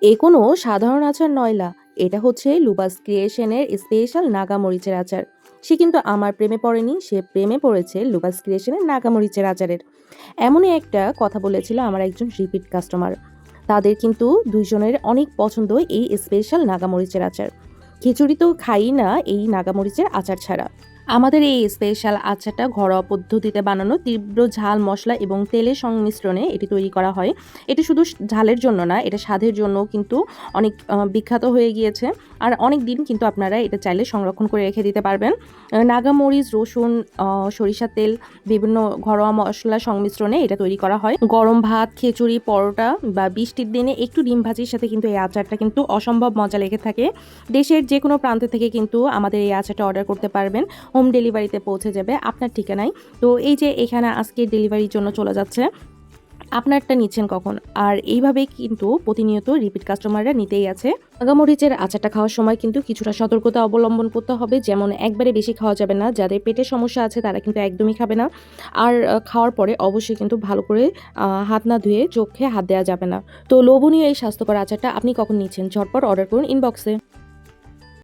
এ কোনো সাধারণ আচার নয়লা, এটা হচ্ছে লুবাস ক্রিয়েশনের স্পেশাল নাগা মরিচের আচার। সে কিন্তু আমার প্রেমে পড়েনি, সে প্রেমে পড়েছে লুবাস ক্রিয়েশনের নাগা মরিচের আচারের। এমনই একটা কথা বলেছিল আমার একজন রিপিট কাস্টমার। তাদের কিন্তু দুইজনের অনেক পছন্দ এই স্পেশাল নাগা মরিচের আচার। খিচুড়ি তো খাই না এই নাগা মরিচের আচার ছাড়া। আমাদের এই স্পেশাল আচারটা ঘরোয়া পদ্ধতিতে বানানো, তীব্র ঝাল মশলা এবং তেলের সংমিশ্রণে এটি তৈরি করা হয়। এটি শুধু ঝালের জন্য না, এটা স্বাদের জন্য কিন্তু অনেক বিখ্যাত হয়ে গিয়েছে। আর অনেক দিন কিন্তু আপনারা এটা চাইলে সংরক্ষণ করে রেখে দিতে পারবেন। নাগা মরিচ, রসুন, সরিষার তেল, বিভিন্ন ঘরোয়া মশলা সংমিশ্রণে এটা তৈরি করা হয়। গরম ভাত, খিচুড়ি, পরোটা বা বৃষ্টির দিনে একটু ডিম ভাজির সাথে কিন্তু এই আচারটা কিন্তু অসম্ভব মজা লেগে থাকে। দেশের যে কোনো প্রান্ত থেকে কিন্তু আমাদের এই আচারটা অর্ডার করতে পারবেন। হোম ডেলিভারিতে পৌঁছে যাবে আপনার ঠিকানায়। তো এই যে এখানে আজকে ডেলিভারির জন্য চলে যাচ্ছে, আপনারটা নিচ্ছেন কখন? আর এইভাবেই কিন্তু প্রতিনিয়ত রিপিট কাস্টমাররা নিতেই আছে। নাগা মরিচের আচারটা খাওয়ার সময় কিন্তু কিছুটা সতর্কতা অবলম্বন করতে হবে। যেমন একবারে বেশি খাওয়া যাবে না। যাদের পেটের সমস্যা আছে তারা কিন্তু একদমই খাবে না। আর খাওয়ার পরে অবশ্যই কিন্তু ভালো করে হাত না ধুয়ে চোখে হাত দেওয়া যাবে না। তো লোভনীয় এই স্বাস্থ্যকর আচারটা আপনি কখন নিচ্ছেন? ঝটপট অর্ডার করুন ইনবক্সে।